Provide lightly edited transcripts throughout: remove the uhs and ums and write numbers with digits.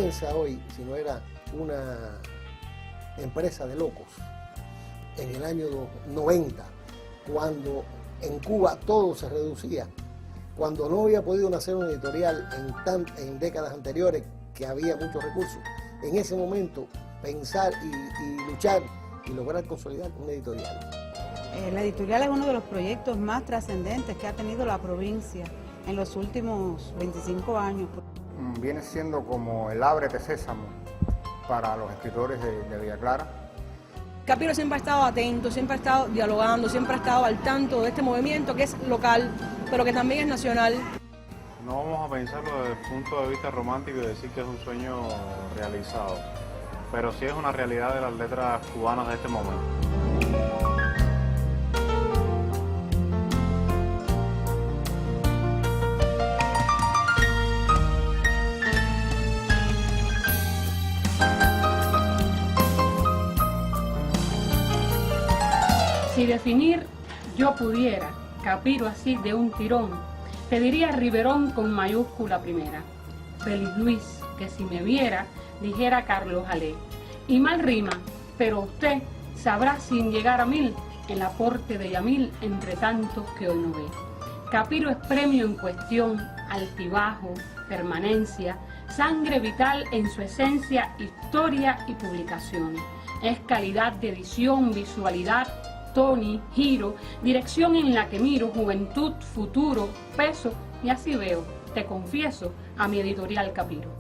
piensa hoy si no era una empresa de locos en el año 90, cuando en Cuba todo se reducía, cuando no había podido nacer una editorial en décadas anteriores, que había muchos recursos. En ese momento pensar y luchar y lograr consolidar una editorial. La editorial es uno de los proyectos más trascendentes que ha tenido la provincia en los últimos 25 años. Viene siendo como el ábrete sésamo para los escritores de Villa Clara. Capiro siempre ha estado atento, siempre ha estado dialogando, siempre ha estado al tanto de este movimiento que es local, pero que también es nacional. No vamos a pensarlo desde el punto de vista romántico y decir que es un sueño realizado, pero sí es una realidad de las letras cubanas de este momento. Si definir yo pudiera Capiro así de un tirón, te diría Riverón con mayúscula primera. Feliz Luis, que si me viera, dijera Carlos Alé. Y mal rima, pero usted sabrá sin llegar a 1000 el aporte de Yamil entre tantos que hoy no ve. Capiro es premio en cuestión, altibajo, permanencia, sangre vital en su esencia, historia y publicaciones. Es calidad de edición, visualidad, Tony, giro, dirección en la que miro, juventud, futuro, peso, y así veo, te confieso, a mi editorial Capiro.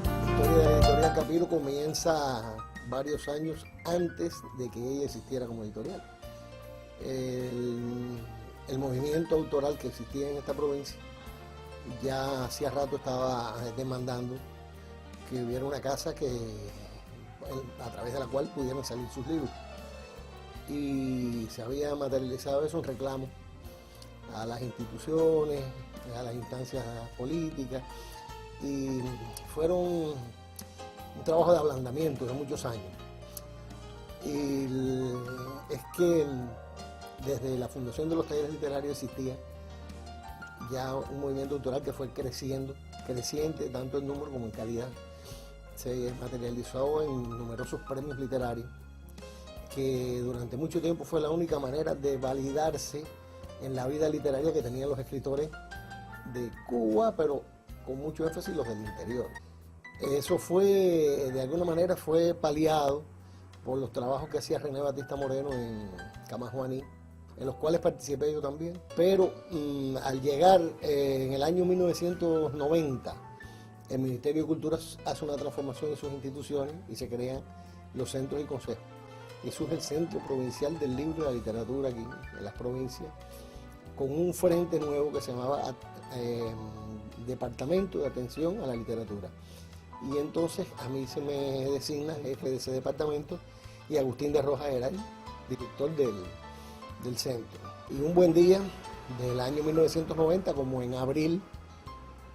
La historia de la editorial Capiro comienza varios años antes de que ella existiera como editorial. El movimiento autoral que existía en esta provincia ya hacía rato estaba demandando que hubiera una casa a través de la cual pudieran salir sus libros. Y se había materializado eso en reclamo a las instituciones, a las instancias políticas, y fueron un trabajo de ablandamiento de muchos años. Y es que desde la fundación de los talleres literarios existía ya un movimiento autoral que fue creciente tanto en número como en calidad. Se materializó en numerosos premios literarios, que durante mucho tiempo fue la única manera de validarse en la vida literaria que tenían los escritores de Cuba, pero con mucho énfasis los del interior. Eso de alguna manera fue paliado por los trabajos que hacía René Batista Moreno en Camajuaní, en los cuales participé yo también. Pero al llegar en el año 1990, el Ministerio de Cultura hace una transformación en sus instituciones y se crean los centros y consejos. Y surge el Centro Provincial del Libro y la Literatura aquí, en las provincias, con un frente nuevo que se llamaba Departamento de Atención a la Literatura. Y entonces a mí se me designa jefe de ese departamento y Agustín de Rojas era el director del centro. Y un buen día del año 1990, como en abril,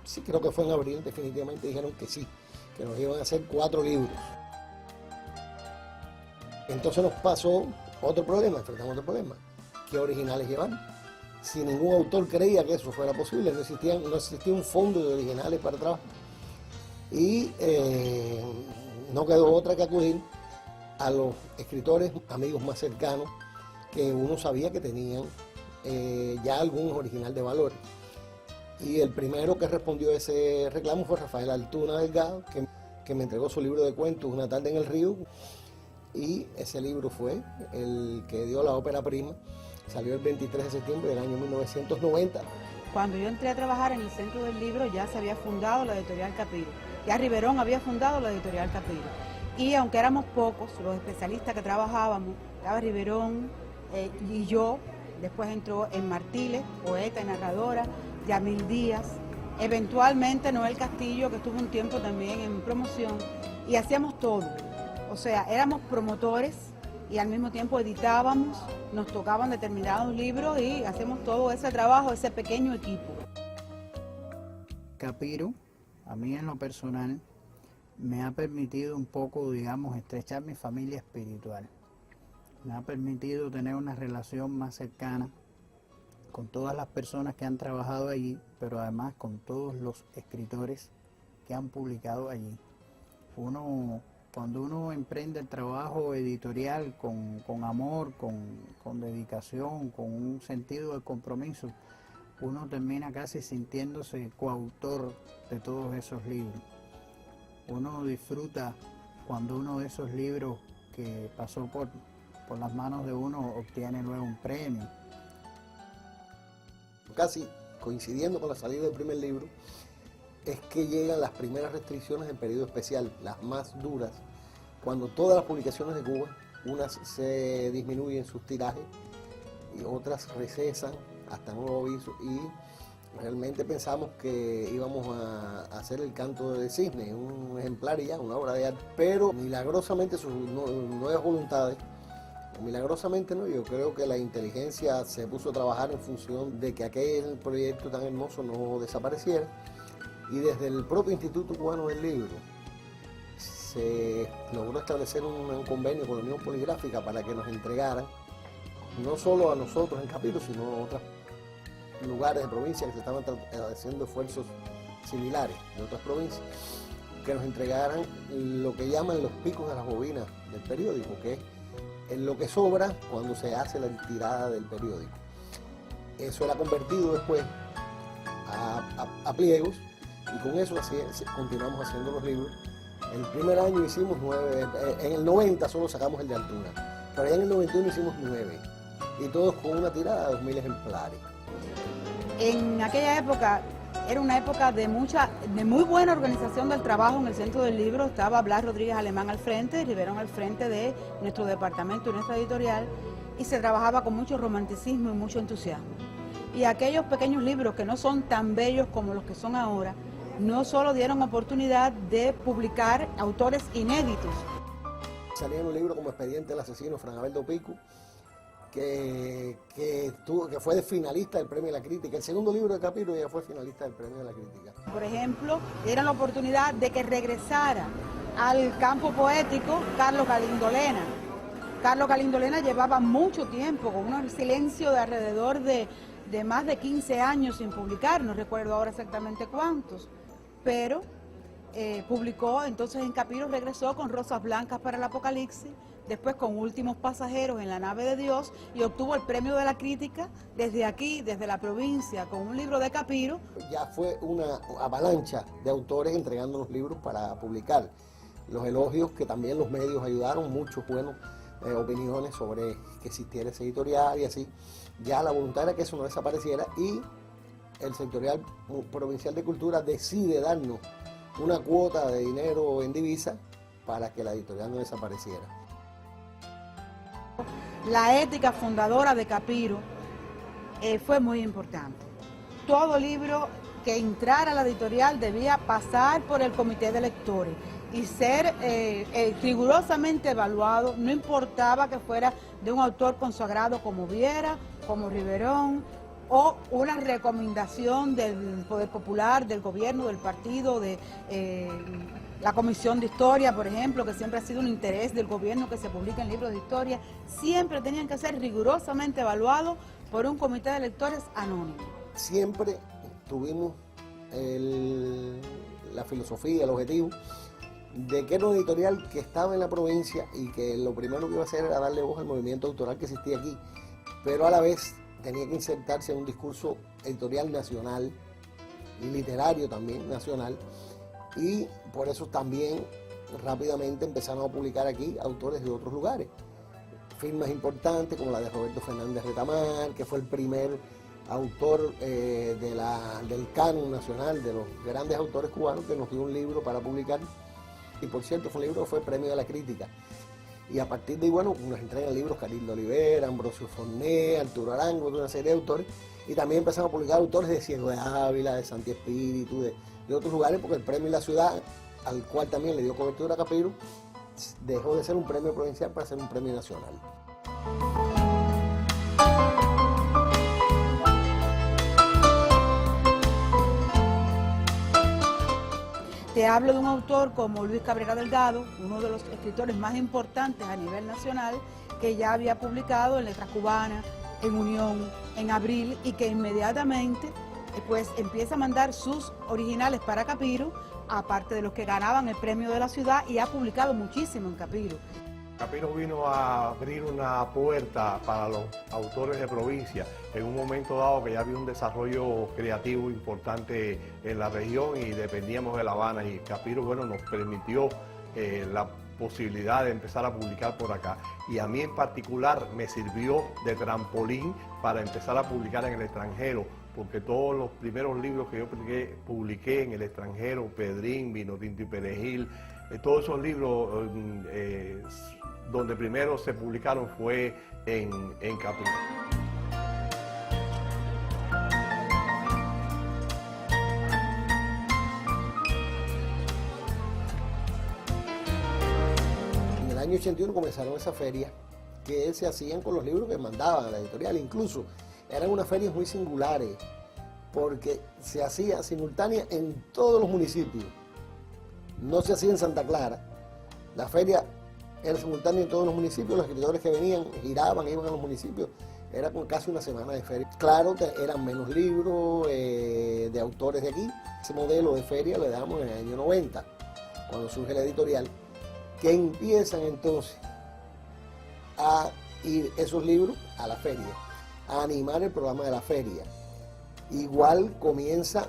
sí creo que fue en abril, definitivamente dijeron que sí, que nos iban a hacer 4 libros. Entonces nos pasó enfrentamos otro problema, ¿qué originales llevar? Si ningún autor creía que eso fuera posible, no existía un fondo de originales para trabajar. Y no quedó otra que acudir a los escritores, amigos más cercanos, que uno sabía que tenían ya algún original de valor. Y el primero que respondió a ese reclamo fue Rafael Altuna Delgado, que me entregó su libro de cuentos, Una tarde en el río. Y ese libro fue el que dio la ópera prima, salió el 23 de septiembre del año 1990. Cuando yo entré a trabajar en el Centro del Libro ya se había fundado la editorial Capiro, ya Riverón había fundado la editorial Capiro. Y aunque éramos pocos los especialistas que trabajábamos, estaba Riverón y yo, después entró en Martínez, poeta y narradora, Yamil Díaz, eventualmente Noel Castillo, que estuvo un tiempo también en promoción, y hacíamos todo. O sea, éramos promotores y al mismo tiempo editábamos, nos tocaban determinados libros y hacemos todo ese trabajo, ese pequeño equipo. Capiro, a mí en lo personal, me ha permitido un poco, digamos, estrechar mi familia espiritual. Me ha permitido tener una relación más cercana con todas las personas que han trabajado allí, pero además con todos los escritores que han publicado allí. Cuando uno emprende el trabajo editorial con amor, con dedicación, con un sentido de compromiso, uno termina casi sintiéndose coautor de todos esos libros. Uno disfruta cuando uno de esos libros que pasó por las manos de uno obtiene luego un premio. Casi coincidiendo con la salida del primer libro, es que llegan las primeras restricciones en periodo especial, las más duras, cuando todas las publicaciones de Cuba, unas se disminuyen sus tirajes y otras recesan hasta nuevo aviso, y realmente pensamos que íbamos a hacer El Canto del Cisne, un ejemplar y ya, una obra de arte, pero milagrosamente sus nuevas voluntades, milagrosamente no, yo creo que la inteligencia se puso a trabajar en función de que aquel proyecto tan hermoso no desapareciera, y desde el propio Instituto Cubano del Libro se logró establecer un convenio con la Unión Poligráfica para que nos entregaran, no solo a nosotros en Capiro, sino a otros lugares de provincia que se estaban haciendo esfuerzos similares de otras provincias, que nos entregaran lo que llaman los picos de las bobinas del periódico, que es lo que sobra cuando se hace la tirada del periódico. Eso era convertido después a pliegos, y con eso continuamos haciendo los libros. El primer año hicimos 9, en el 90 solo sacamos el de Altuna, pero ya en el 91 hicimos 9, y todos con una tirada de 2000 ejemplares. En aquella época era una época de muy buena organización del trabajo en el Centro del Libro. Estaba Blas Rodríguez Alemán al frente, Riverón al frente de nuestro departamento y nuestra editorial, y se trabajaba con mucho romanticismo y mucho entusiasmo. Y aquellos pequeños libros que no son tan bellos como los que son ahora, no solo dieron oportunidad de publicar autores inéditos. Salía en un libro como Expediente del Asesino, Fran Abel Pico, que fue finalista del Premio de la Crítica. El segundo libro de Capiro ya fue finalista del Premio de la Crítica. Por ejemplo, dieron la oportunidad de que regresara al campo poético Carlos Galindolena. Carlos Galindolena llevaba mucho tiempo con un silencio de alrededor de más de 15 años sin publicar, no recuerdo ahora exactamente cuántos, pero publicó, entonces en Capiro regresó con Rosas Blancas para el Apocalipsis, después con Últimos Pasajeros en la Nave de Dios, y obtuvo el Premio de la Crítica desde aquí, desde la provincia, con un libro de Capiro. Ya fue una avalancha de autores entregando los libros para publicar. Los elogios que también los medios ayudaron, muchos buenos opiniones sobre que existiera ese editorial y así. Ya la voluntad era que eso no desapareciera, y el Sectorial Provincial de Cultura decide darnos una cuota de dinero en divisa para que la editorial no desapareciera. La ética fundadora de Capiro fue muy importante. Todo libro que entrara a la editorial debía pasar por el comité de lectores y ser rigurosamente evaluado, no importaba que fuera de un autor consagrado como Viera, como Riverón, o una recomendación del Poder Popular, del gobierno, del partido, de la Comisión de Historia, por ejemplo, que siempre ha sido un interés del gobierno que se publiquen libros de historia, siempre tenían que ser rigurosamente evaluados por un comité de lectores anónimo. Siempre tuvimos la filosofía, el objetivo de que era una editorial que estaba en la provincia y que lo primero que iba a hacer era darle voz al movimiento autoral que existía aquí, pero a la vez tenía que insertarse en un discurso editorial nacional, literario también nacional, y por eso también rápidamente empezaron a publicar aquí autores de otros lugares. Firmas importantes como la de Roberto Fernández Retamar, que fue el primer autor del canon nacional de los grandes autores cubanos, que nos dio un libro para publicar. Y por cierto, fue un libro que fue Premio de la Crítica. Y a partir de ahí, bueno, nos entregan libros Carildo Olivera, Ambrosio Forné, Arturo Arango, de una serie de autores. Y también empezaron a publicar autores de Ciego de Ávila, de Santi Espíritu, de otros lugares, porque el Premio de la Ciudad, al cual también le dio cobertura a Capiro, dejó de ser un premio provincial para ser un premio nacional. Te hablo de un autor como Luis Cabrera Delgado, uno de los escritores más importantes a nivel nacional, que ya había publicado en Letras Cubanas, en Unión, en Abril, y que inmediatamente pues empieza a mandar sus originales para Capiro, aparte de los que ganaban el premio de la ciudad, y ha publicado muchísimo en Capiro. Capiro vino a abrir una puerta para los autores de provincia en un momento dado que ya había un desarrollo creativo importante en la región y dependíamos de La Habana, y Capiro, bueno, nos permitió la posibilidad de empezar a publicar por acá, y a mí en particular me sirvió de trampolín para empezar a publicar en el extranjero, porque todos los primeros libros que yo publiqué en el extranjero, Pedrín, Vino Tinto y Perejil, todos esos libros donde primero se publicaron fue en Capiro. En el año 81 comenzaron esas ferias que se hacían con los libros que mandaban a la editorial. Incluso eran unas ferias muy singulares porque se hacía simultánea en todos los municipios. No se hacía en Santa Clara. La feria era simultánea en todos los municipios. Los escritores que venían giraban, iban a los municipios. Era como casi una semana de feria. Claro, eran menos libros de autores de aquí. Ese modelo de feria le damos en el año 90, cuando surge la editorial, que empiezan entonces a ir esos libros a la feria, a animar el programa de la feria. Igual comienza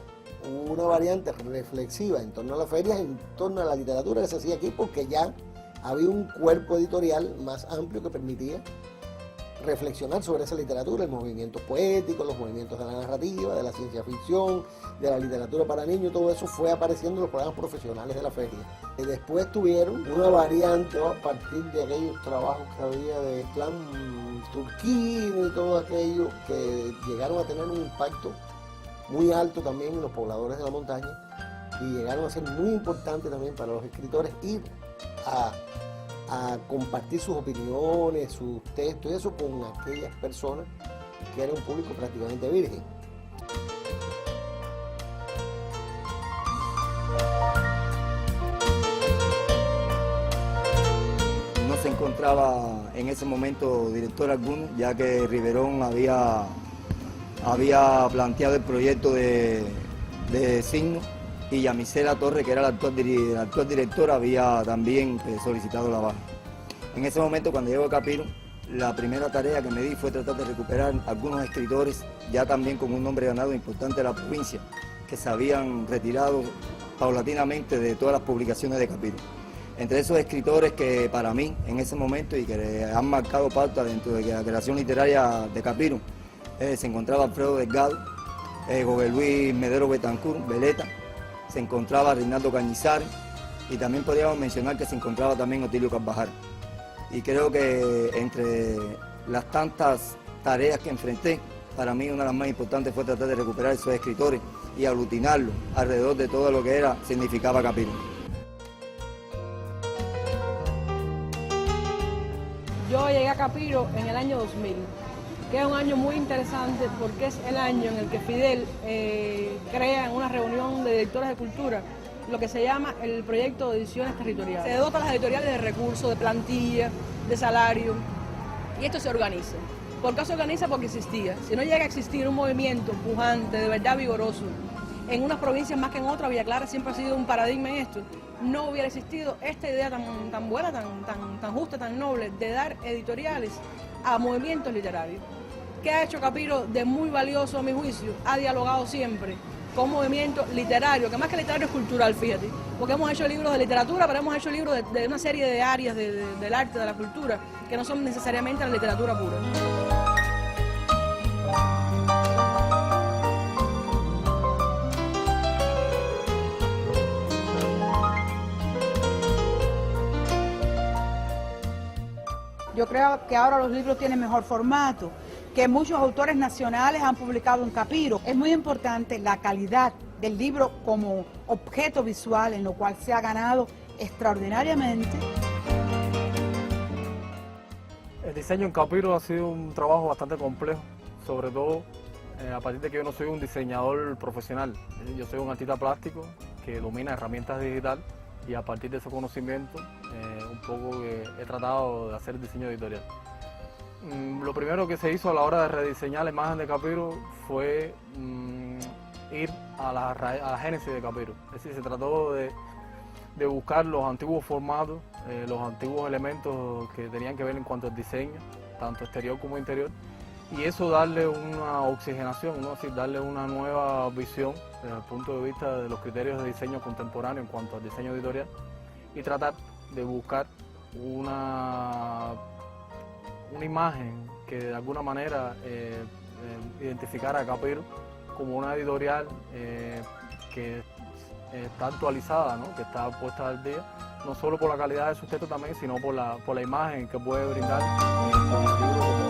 una variante reflexiva en torno a las ferias, en torno a la literatura que se hacía aquí, porque ya había un cuerpo editorial más amplio que permitía reflexionar sobre esa literatura, el movimiento poético, los movimientos de la narrativa, de la ciencia ficción, de la literatura para niños. Todo eso fue apareciendo en los programas profesionales de la feria. Y después tuvieron una variante a partir de aquellos trabajos que había de Plan Turquino y todo aquello, que llegaron a tener un impacto muy alto también en los pobladores de la montaña, y llegaron a ser muy importantes también para los escritores ir a compartir sus opiniones, sus textos y eso con aquellas personas que era un público prácticamente virgen. No se encontraba en ese momento director alguno, ya que Riverón había planteado el proyecto de Signo, y Yamisela Torres, que era la actual directora, había también solicitado la baja. En ese momento, cuando llego a Capiro, la primera tarea que me di fue tratar de recuperar algunos escritores, ya también con un nombre ganado importante de la provincia, que se habían retirado paulatinamente de todas las publicaciones de Capiro. Entre esos escritores que para mí, en ese momento, y que han marcado pauta dentro de la creación literaria de Capiro, se encontraba Alfredo Delgado, José Luis Medero Betancourt, Veleta, se encontraba Reinaldo Cañizares, y también podríamos mencionar que se encontraba también Otilio Carvajal. Y creo que entre las tantas tareas que enfrenté, para mí una de las más importantes fue tratar de recuperar esos escritores y aglutinarlos alrededor de todo lo que significaba Capiro. Yo llegué a Capiro en el año 2000, que es un año muy interesante porque es el año en el que Fidel crea en una reunión de directores de cultura lo que se llama el proyecto de ediciones territoriales. Se dota a las editoriales de recursos, de plantilla, de salario, y esto se organiza. ¿Por qué se organiza? Porque existía. Si no llega a existir un movimiento pujante, de verdad vigoroso, en unas provincias más que en otras, Villa Clara siempre ha sido un paradigma en esto, no hubiera existido esta idea tan buena, tan justa, tan noble, de dar editoriales a movimientos literarios. ¿Qué ha hecho Capiro de muy valioso a mi juicio? Ha dialogado siempre con movimiento literario, que más que literario es cultural, fíjate, porque hemos hecho libros de literatura, pero hemos hecho libros de una serie de áreas del arte, de la cultura, que no son necesariamente la literatura pura. Yo creo que ahora los libros tienen mejor formato, que muchos autores nacionales han publicado en Capiro. Es muy importante la calidad del libro como objeto visual, en lo cual se ha ganado extraordinariamente. El diseño en Capiro ha sido un trabajo bastante complejo, sobre todo a partir de que yo no soy un diseñador profesional. Yo soy un artista plástico que domina herramientas digitales, y a partir de ese conocimiento un poco he tratado de hacer diseño editorial. Lo primero que se hizo a la hora de rediseñar la imagen de Capiro fue ir a la génesis de Capiro. Es decir, se trató de buscar los antiguos formatos, los antiguos elementos que tenían que ver en cuanto al diseño, tanto exterior como interior, y eso darle una oxigenación, ¿no? Es decir, darle una nueva visión desde el punto de vista de los criterios de diseño contemporáneo en cuanto al diseño editorial, y tratar de buscar una imagen que de alguna manera identificara a Capiro como una editorial que está actualizada, ¿no? Que está puesta al día, no solo por la calidad de sus textos también, sino por la imagen que puede brindar con el libro.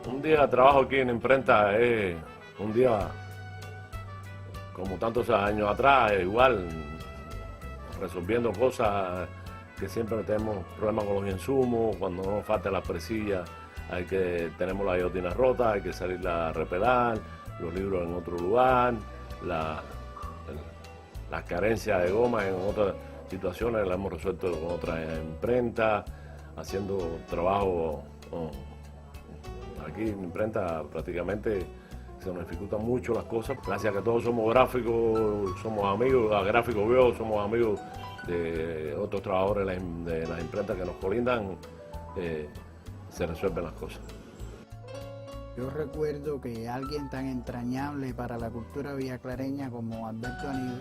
Un día de trabajo aquí en imprenta es un día como tantos años atrás, igual resolviendo cosas que siempre tenemos problemas con los insumos, cuando no nos falta la presilla, tenemos la guillotina rota, hay que salir a repelar, los libros en otro lugar, las carencias de goma en otras situaciones las hemos resuelto con otras imprentas, haciendo trabajo aquí en imprenta prácticamente. Se nos dificultan mucho las cosas, gracias a que todos somos gráficos, somos amigos, a Gráfico Bio, somos amigos de otros trabajadores de las imprentas que nos colindan, se resuelven las cosas. Yo recuerdo que alguien tan entrañable para la cultura villaclareña como Alberto Anido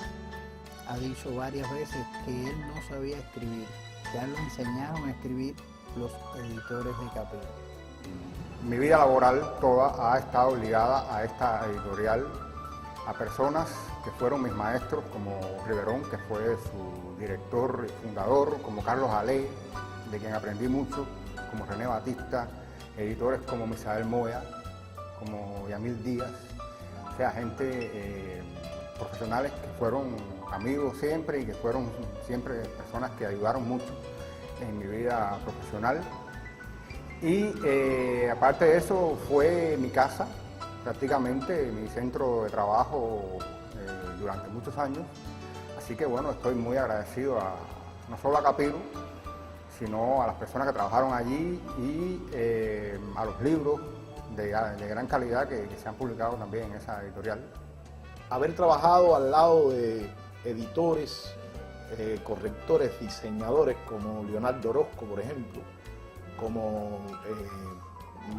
ha dicho varias veces que él no sabía escribir, que a él lo enseñaron a escribir los editores de Capiro. Mi vida laboral toda ha estado ligada a esta editorial, a personas que fueron mis maestros, como Riverón, que fue su director y fundador, como Carlos Alé, de quien aprendí mucho, como René Batista, editores como Misael Moya, como Yamil Díaz, o sea, gente profesionales que fueron amigos siempre y que fueron siempre personas que ayudaron mucho en mi vida profesional. Y aparte de eso, fue mi casa, prácticamente mi centro de trabajo durante muchos años. Así que bueno, estoy muy agradecido no solo a Capiro, sino a las personas que trabajaron allí y a los libros de gran calidad que se han publicado también en esa editorial. Haber trabajado al lado de editores, correctores, diseñadores como Leonardo Orozco, por ejemplo, como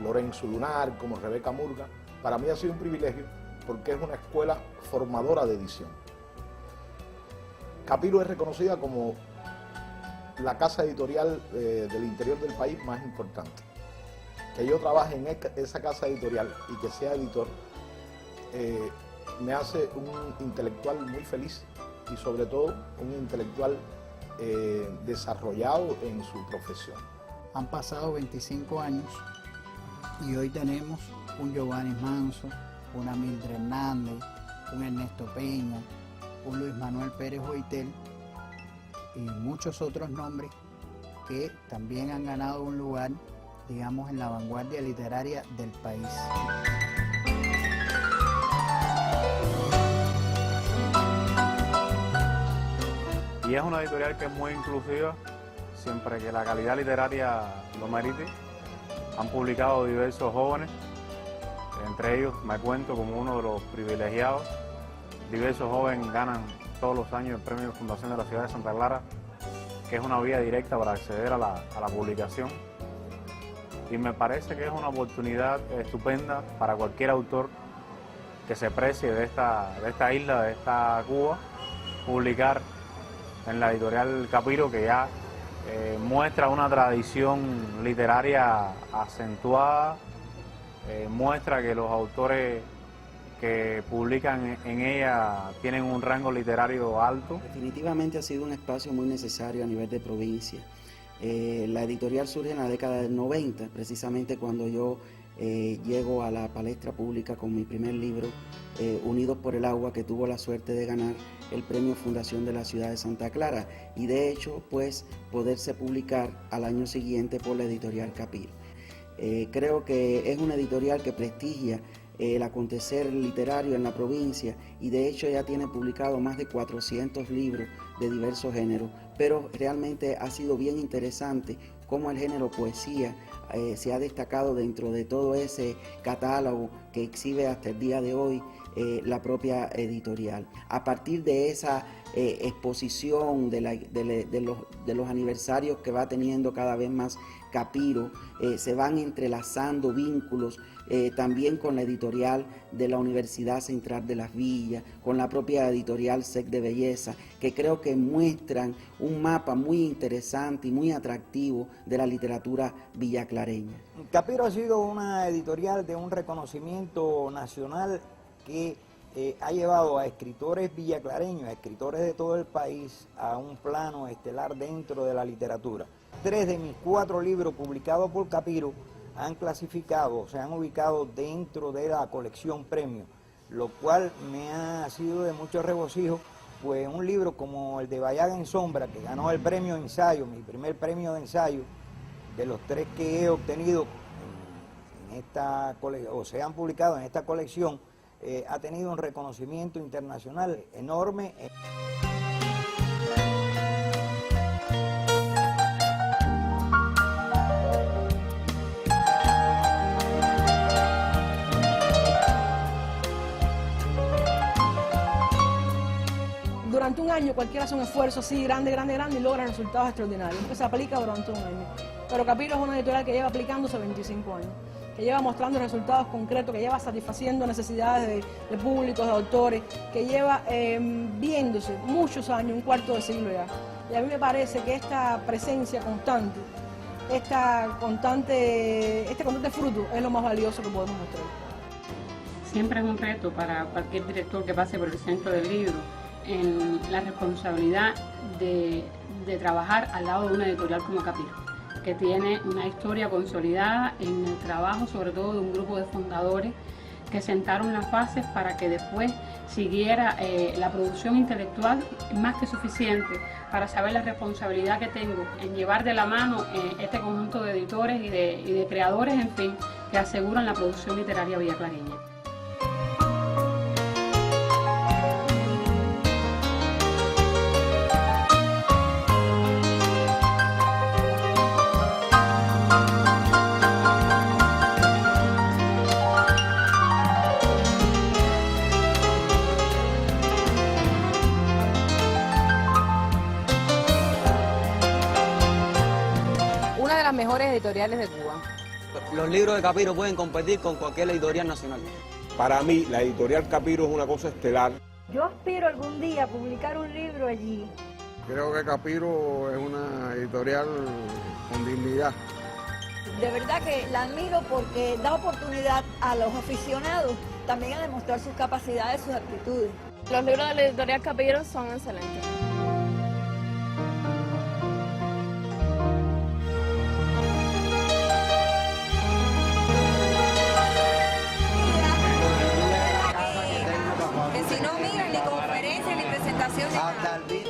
Lorenzo Lunar, como Rebeca Murga, para mí ha sido un privilegio porque es una escuela formadora de edición. Capiro es reconocida como la casa editorial del interior del país más importante. Que yo trabaje en esa casa editorial y que sea editor me hace un intelectual muy feliz y sobre todo un intelectual desarrollado en su profesión. Han pasado 25 años y hoy tenemos un Giovanni Manso, una Mildred Hernández, un Ernesto Peña, un Luis Manuel Pérez Boitel y muchos otros nombres que también han ganado un lugar, digamos, en la vanguardia literaria del país. Y es una editorial que es muy inclusiva, siempre que la calidad literaria lo merite. Han publicado diversos jóvenes, entre ellos me cuento como uno de los privilegiados. Diversos jóvenes ganan todos los años el premio de Fundación de la Ciudad de Santa Clara, que es una vía directa para acceder a la publicación. Y me parece que es una oportunidad estupenda para cualquier autor que se precie de esta isla, de esta Cuba, publicar en la editorial Capiro, que ya muestra una tradición literaria acentuada, muestra que los autores que publican en ella tienen un rango literario alto. Definitivamente ha sido un espacio muy necesario a nivel de provincia. La editorial surge en la década del 90, precisamente cuando yo llego a la palestra pública con mi primer libro, Unidos por el Agua, que tuvo la suerte de ganar el premio Fundación de la Ciudad de Santa Clara y de hecho pues poderse publicar al año siguiente por la editorial Capiro. Creo que es una editorial que prestigia el acontecer literario en la provincia, y de hecho ya tiene publicado más de 400 libros de diversos géneros, pero realmente ha sido bien interesante cómo el género poesía se ha destacado dentro de todo ese catálogo que exhibe hasta el día de hoy la propia editorial. A partir de esa exposición de los aniversarios que va teniendo cada vez más Capiro, se van entrelazando vínculos también con la editorial de la Universidad Central de las Villas, con la propia editorial SEC de Belleza, que creo que muestran un mapa muy interesante y muy atractivo de la literatura villaclareña. Capiro ha sido una editorial de un reconocimiento nacional que ha llevado a escritores villaclareños, a escritores de todo el país, a un plano estelar dentro de la literatura. 3 de mis 4 libros publicados por Capiro han clasificado, se han ubicado dentro de la colección premio, lo cual me ha sido de mucho regocijo, pues un libro como el de Bayaga en Sombra, que ganó el premio ensayo, mi primer premio de ensayo, de los 3 que he obtenido en esta o se han publicado en esta colección, ha tenido un reconocimiento internacional enorme. Durante un año cualquiera hace un esfuerzo así grande y logra resultados extraordinarios. Entonces se aplica durante un año. Pero Capiro es una editorial que lleva aplicándose 25 años, que lleva mostrando resultados concretos, que lleva satisfaciendo necesidades de públicos, de autores, que lleva viéndose muchos años, un cuarto de siglo ya. Y a mí me parece que esta presencia constante, este constante fruto es lo más valioso que podemos mostrar. Siempre es un reto para cualquier director que pase por el centro del libro en la responsabilidad de trabajar al lado de una editorial como Capiro, que tiene una historia consolidada en el trabajo, sobre todo de un grupo de fundadores que sentaron las bases para que después siguiera la producción intelectual más que suficiente para saber la responsabilidad que tengo en llevar de la mano este conjunto de editores y de creadores, en fin, que aseguran la producción literaria villaclareña. Mejores editoriales de Cuba. Los libros de Capiro pueden competir con cualquier editorial nacional. Para mí, la editorial Capiro es una cosa estelar. Yo aspiro algún día a publicar un libro allí. Creo que Capiro es una editorial con dignidad. De verdad que la admiro porque da oportunidad a los aficionados también a demostrar sus capacidades, sus aptitudes. Los libros de la editorial Capiro son excelentes. Que si no miran ni conferencias ni presentaciones. Hasta el día